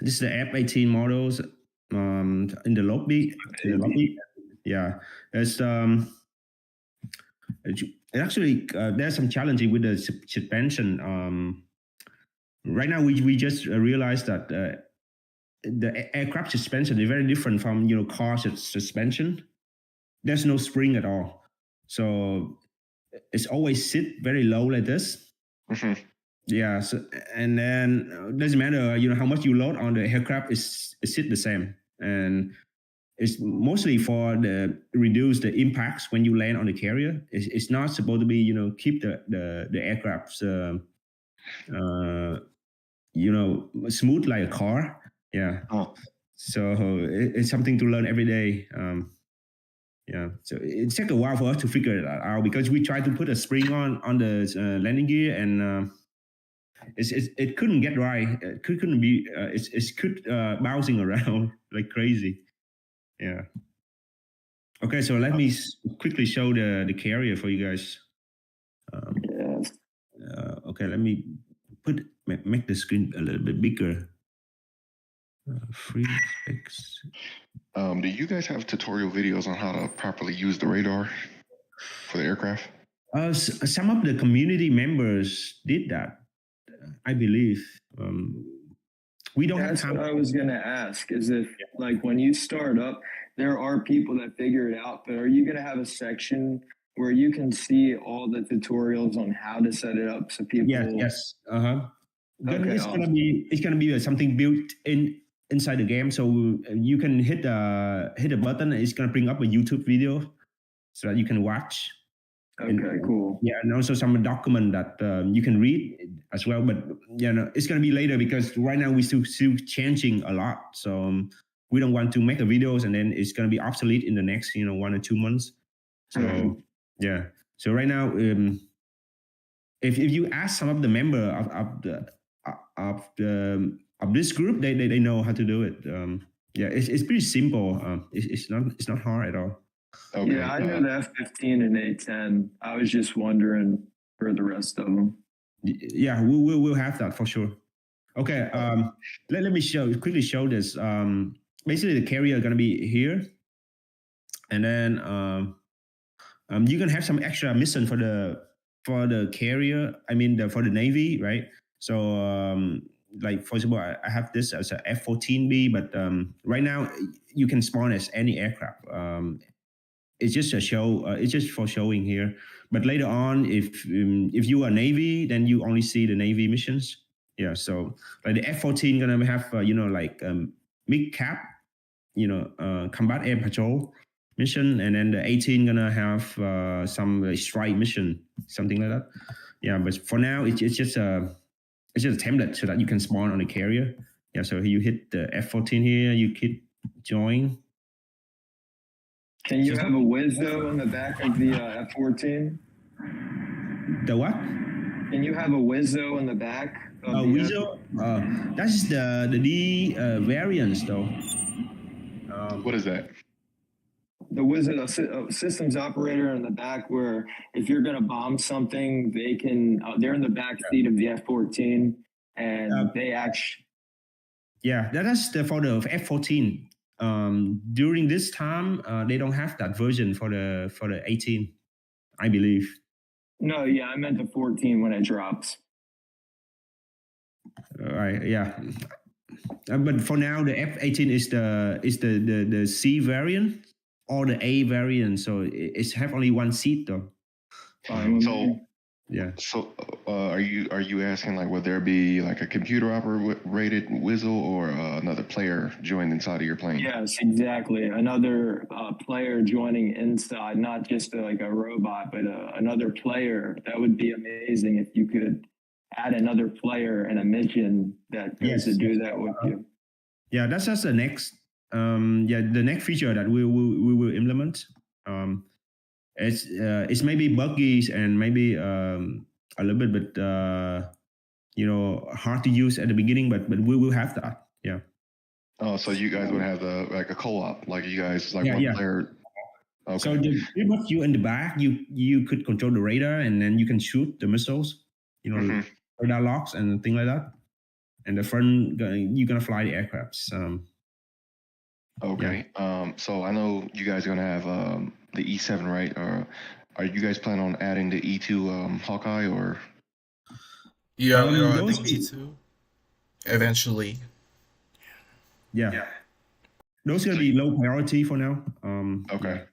this is the F-18 models in the lobby. Yeah, it's actually there's some challenging with the suspension. Right now, we just realized that the aircraft suspension is very different from car suspension. There's no spring at all, so it's always sit very low like this. Mm-hmm. Yeah, so, and then doesn't matter how much you load on the aircraft is sit the same, and it's mostly for the reduce the impacts when you land on the carrier. It's not supposed to be keep the aircraft smooth like a car. Yeah. Oh. So it's something to learn every day. Yeah. So it took a while for us to figure it out because we tried to put a spring on the landing gear and it couldn't get right. It couldn't be. It's bouncing around like crazy. Yeah. Okay. So let me quickly show the carrier for you guys. Yes. Okay. Let me make the screen a little bit bigger. Free specs. Do you guys have tutorial videos on how to properly use the radar for the aircraft? Some of the community members did that, I believe. We don't That's have time. what I was going to ask is if, like, when you start up, there are people that figure it out, but are you going to have a section where you can see all the tutorials on how to set it up so people? Yes. Okay, it's awesome. gonna be something built inside the game, so you can hit a button. It's gonna bring up a YouTube video so that you can watch. Okay, cool. Yeah, and also some document that you can read as well. But it's gonna be later because right now we're still changing a lot. So we don't want to make the videos and then it's gonna be obsolete in the next 1 or 2 months. So yeah. So right now, if you ask some of the member of this group, they know how to do it. Yeah, it's pretty simple. It's not hard at all. Okay. Yeah, I know the F-15 and A-10. I was just wondering for the rest of them. Yeah, we'll have that for sure. Okay, let me quickly show this. Basically, the carrier is gonna be here, and then you can have some extra mission for the carrier. I mean, for the Navy, right? So, like for example, I have this as a F-14B, but right now you can spawn as any aircraft. It's just a show. It's just for showing here. But later on, if you are Navy, then you only see the Navy missions. Yeah. So like the F-14 gonna have like MIG cap, combat air patrol, mission, and then the 18 gonna have some strike mission, something like that. Yeah, but for now it's just a template so that you can spawn on the carrier. Yeah, so you hit the F14 here, you hit join. Can you have a WIOZ on the back of the F14? The what? Can you have a WIOZ on the back? WIOZ? That's the D variants though. What is that? The WIOZ, a systems operator in the back, where if you're going to bomb something, they can. They're in the back seat of the F14, and they actually. Yeah, that's for the F14. During this time, they don't have that version for the 18, I believe. No, yeah, I meant the 14 when it drops. Right, yeah. But for now, the F18 is the C variant or the A variant, so it's have only one seat though. So yeah. So are you asking like would there be like a computer operated WIOZ or another player joined inside of your plane? Yes, exactly. Another player joining inside, not just like a robot, but another player. That would be amazing if you could add another player in a mission that goes to do that with you. Yeah, that's just the next the next feature that we will implement. It's maybe buggy and maybe a little bit hard to use at the beginning, but we will have that. Yeah. Oh, so you guys would have like a co-op, like you guys like one player. Okay. So pretty much you in the back, you could control the radar, and then you can shoot the missiles, radar locks and things like that. And the front, you're gonna fly the aircrafts. Okay. Yeah. So I know you guys are gonna have the E7, right? Or are you guys planning on adding the E2 Hawkeye or? Yeah, the E2 eventually. Yeah. Those are gonna be low priority for now. Okay.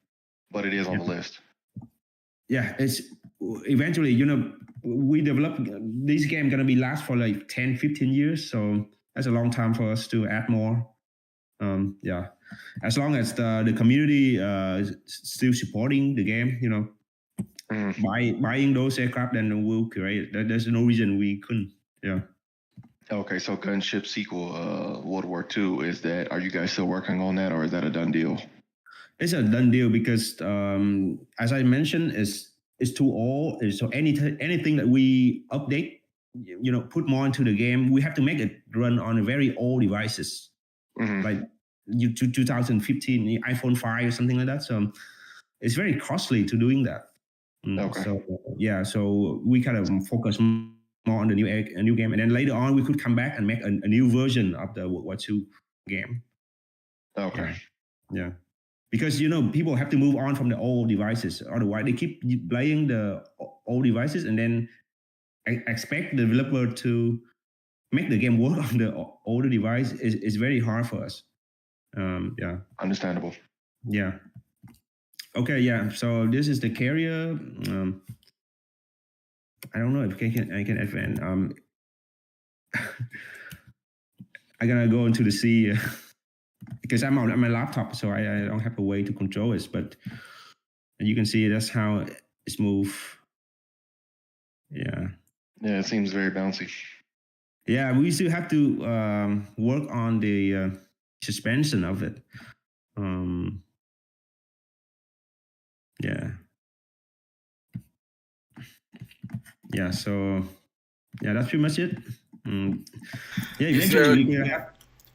But it is on the list. Yeah, it's eventually, we develop this game gonna be last for like 10, 15 years. So that's a long time for us to add more. As long as the community still supporting the game, buying those aircraft, then we'll create it. There's no reason we couldn't. Yeah. Okay, so Gunship sequel, World War II, are you guys still working on that, or is that a done deal? It's a done deal because, as I mentioned, it's too old. So anything that we update, put more into the game, we have to make it run on very old devices, like 2015 iPhone 5 or something like that. So it's very costly to doing that. Okay. So we kind of focus more on the new game, and then later on we could come back and make a new version of the World War II game. Okay. Yeah. Because people have to move on from the old devices, otherwise they keep playing the old devices and then expect the developer to make the game work on the older device is very hard for us. Understandable. Yeah. Okay. Yeah. So this is the carrier. I don't know if I can advance. I'm gonna go into the sea. Because I'm on my laptop, so I don't have a way to control it. But you can see that's how it's moved. Yeah. Yeah, it seems very bouncy. Yeah, we still have to work on the suspension of it. Yeah. So that's pretty much it.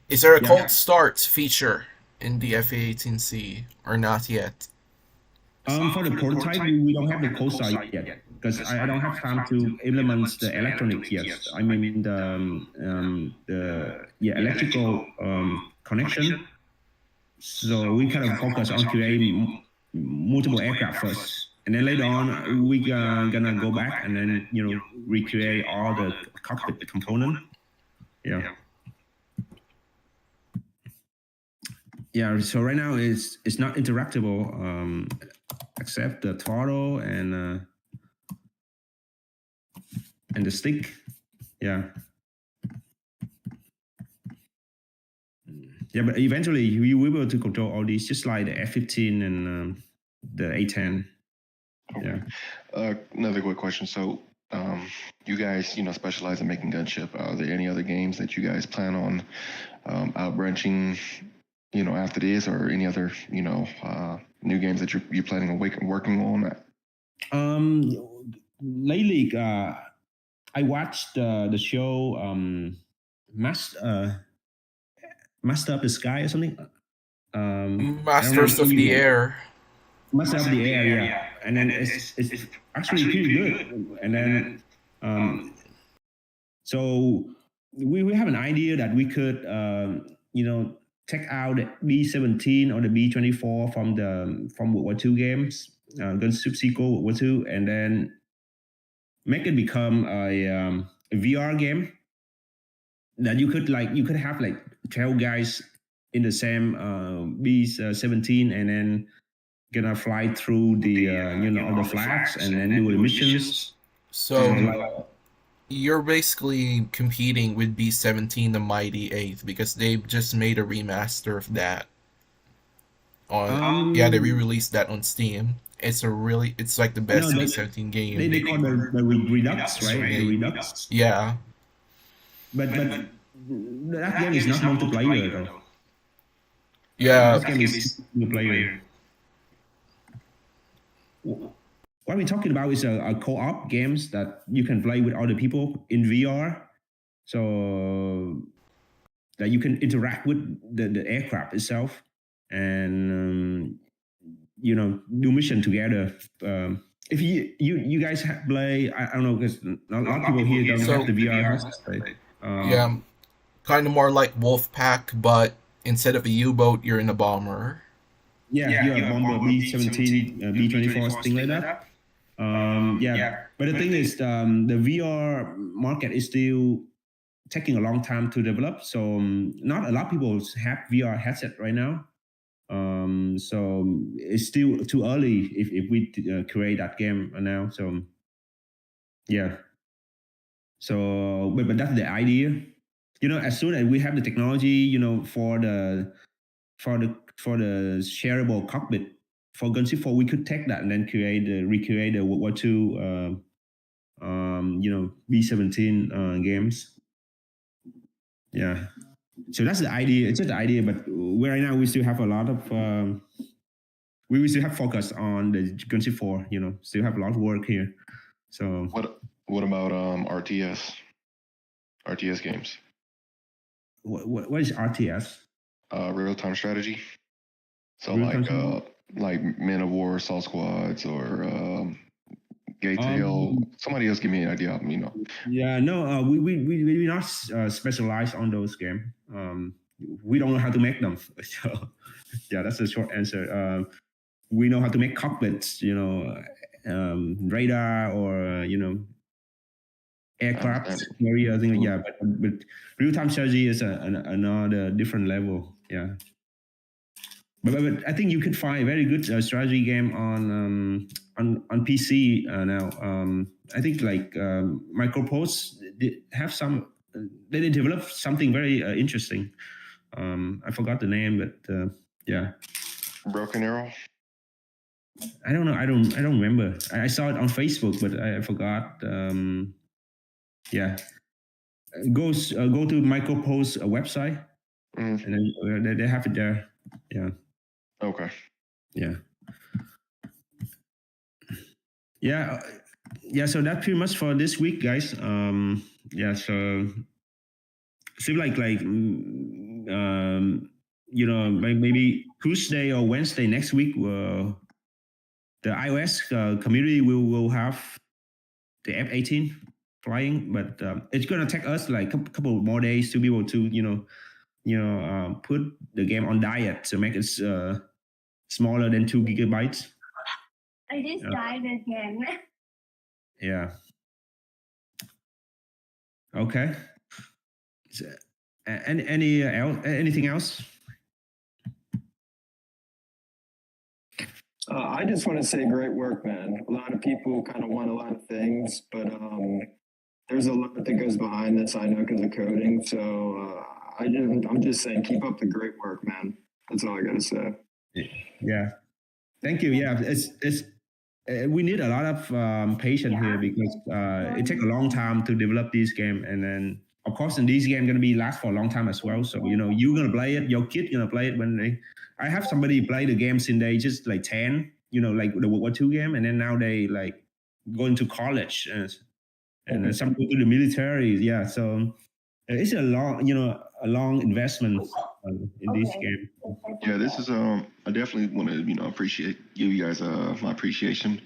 Is there a cold start feature in the FA-18C or not yet? For the prototype, we don't have the cold start yet because I don't have time to implement the electronics yet. I mean the electrical connection. So we kind of focus on creating multiple aircraft first, and then later on we gonna go back and then recreate all the cockpit component. Yeah. Yeah, so right now it's not interactable except the throttle and the stick. Yeah. Yeah, but eventually we will be able to control all these, just like the F-15 and the A-10. Okay. Yeah. Another quick question. So, you guys, specialize in making gunship. Are there any other games that you guys plan on outbranching, after this, or any other, new games that you're planning on working on? Lately, I watched the show Master of the Sky or something. Masters of the Air. Master of the Air, yeah. And then it's actually pretty good. And then so we have an idea that we could take out the B-17 or the B-24 from World War II games, Gunship sequel World War II, and then make it become a VR game that you could have like 12 guys in the same B-17 and then gonna fly through the all the flags and then do the missions. So you're basically competing with B-17 the Mighty Eighth because they just made a remaster of that. They re-released that on Steam. It's like the best B-17 game. They call the Redux, right? The Redux. Yeah. But that game is not multiplayer though. Yeah. That game is single player. What we're talking about is a co-op games that you can play with other people in VR, so that you can interact with the aircraft itself and do mission together. If you guys play, I don't know, because a lot of people here don't have the VR. Right? Kind of more like Wolfpack, but instead of a U-boat, you're in a bomber. Yeah, you have bomber, B-17, B-24, something like that. But the thing is, the VR market is still taking a long time to develop. So not a lot of people have VR headset right now. So it's still too early if we create that game now. So yeah. So but that's the idea. As soon as we have the technology, for the shareable cockpit for Gunship IV, we could take that and then recreate the World War II, B-17 games. Yeah. So that's the idea. It's just the idea, but right now we still have a lot of we still have focus on the Gunship IV. Still have a lot of work here. So what about RTS games? What is RTS? Real-time strategy. So like Men of War, Assault Squads, or Gate to Hell. Somebody else give me an idea. Yeah, no, we not specialized on those games. We don't know how to make them. So yeah, that's the short answer. We know how to make cockpits, radar or aircraft carrier thing. Yeah, but real-time strategy is another different level. Yeah. But I think you could find a very good strategy game on PC now. I think like Micropost have some. They developed something very interesting. I forgot the name, but yeah. Broken Arrow. I don't know. I don't remember. I saw it on Facebook, but I forgot. Yeah. Go to Micropost website, and then they have it there. Yeah. Okay. Yeah. So that's pretty much for this week, guys. So seems like maybe Tuesday or Wednesday next week, the iOS community will have the F-18 flying, but it's gonna take us like a couple more days to be able to put the game on diet to make it smaller than 2 gigabytes. I just died again. Yeah. Okay. So, anything else? I just want to say great work, man. A lot of people kind of want a lot of things, but there's a lot that goes behind this, I know, because of coding. So I'm just saying, keep up the great work, man. That's all I gotta say. Yeah, thank you. Yeah, it's we need a lot of patience here because it takes a long time to develop this game, and then of course, in this game gonna be last for a long time as well. So you're gonna play it, your kid gonna play it when they. I have somebody play the game since they just like 10, like the World War II game, and then now they like going to college and some go to the military. Yeah, so it's a long investment in this game. Yeah, this is I definitely want to give you guys my appreciation.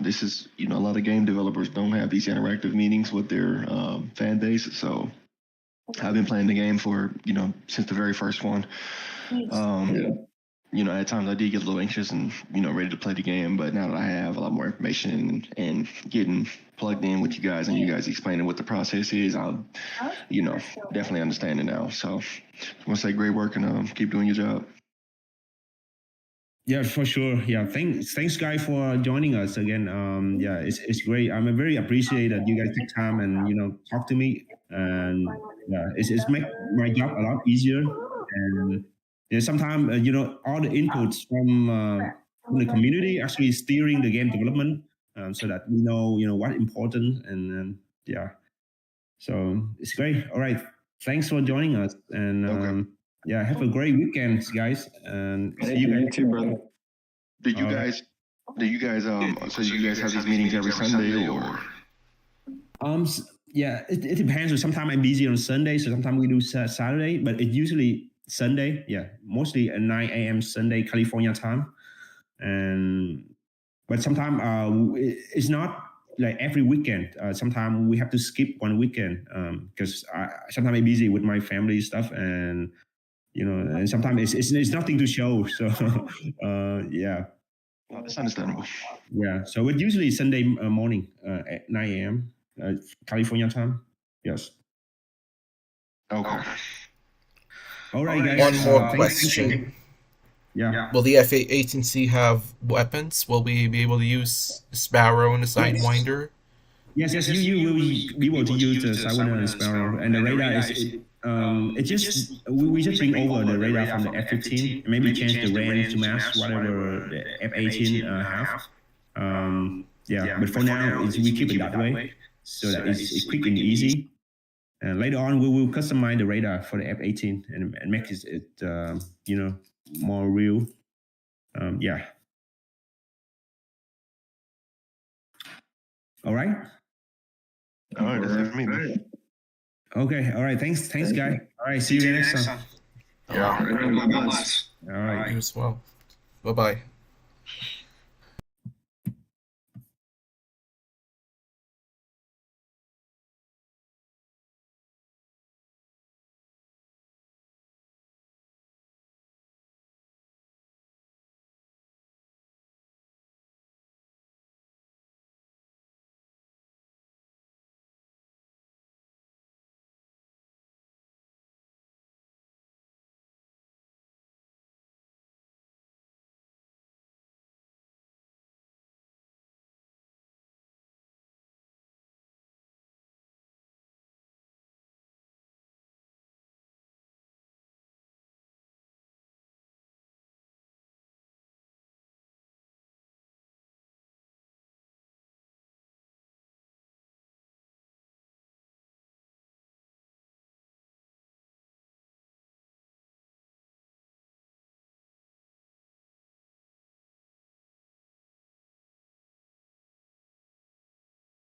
This is a lot of game developers don't have these interactive meetings with their fan base, so I've been playing the game for since the very first one. At times I did get a little anxious and ready to play the game, but now that I have a lot more information and getting plugged in with you guys and you guys explaining what the process is, I'm definitely understanding now. So I want to say great work and keep doing your job. Yeah, for sure. Yeah, thanks, guys, for joining us again. Yeah, it's great. I'm very appreciate that you guys take time and talk to me, and yeah, it's make my job a lot easier. And sometimes all the inputs from the community actually steering the game development, so that we know what's important, and yeah, so it's great. All right, thanks for joining us, and yeah, have a great weekend, guys, and see you guys. You too, brother. Do you guys so you guys have these meetings every Sunday or? Yeah, it depends. Sometimes I'm busy on Sunday, so sometimes we do Saturday, but it's usually Sunday. Yeah, mostly at 9 a.m. Sunday California time, but sometimes it's not like every weekend. Sometimes we have to skip one weekend because sometimes I'm busy with my family stuff, and and sometimes it's nothing to show. So yeah. Oh, that's understandable. Yeah, so it's usually Sunday morning at 9 a.m. California time. Yes. Okay. All right, guys. One more thanks. question. Yeah. Will the F-18C have weapons? Will we be able to use Sparrow and the Sidewinder? Yes. You will be able to use the Sidewinder and Sparrow, and the radar is. We just bring over the radar from the F-15, maybe change the range to mass, whatever the F-18 have. Yeah, but for now, we keep it that way, so that it's quick and easy. And later on, we will customize the radar for the F-18 and make it more real. Yeah. All right. All right, that's it for me, man. Okay. All right. Thanks, guy. All right. See you next time. Yeah. God bless. All right. You as well. Bye-bye.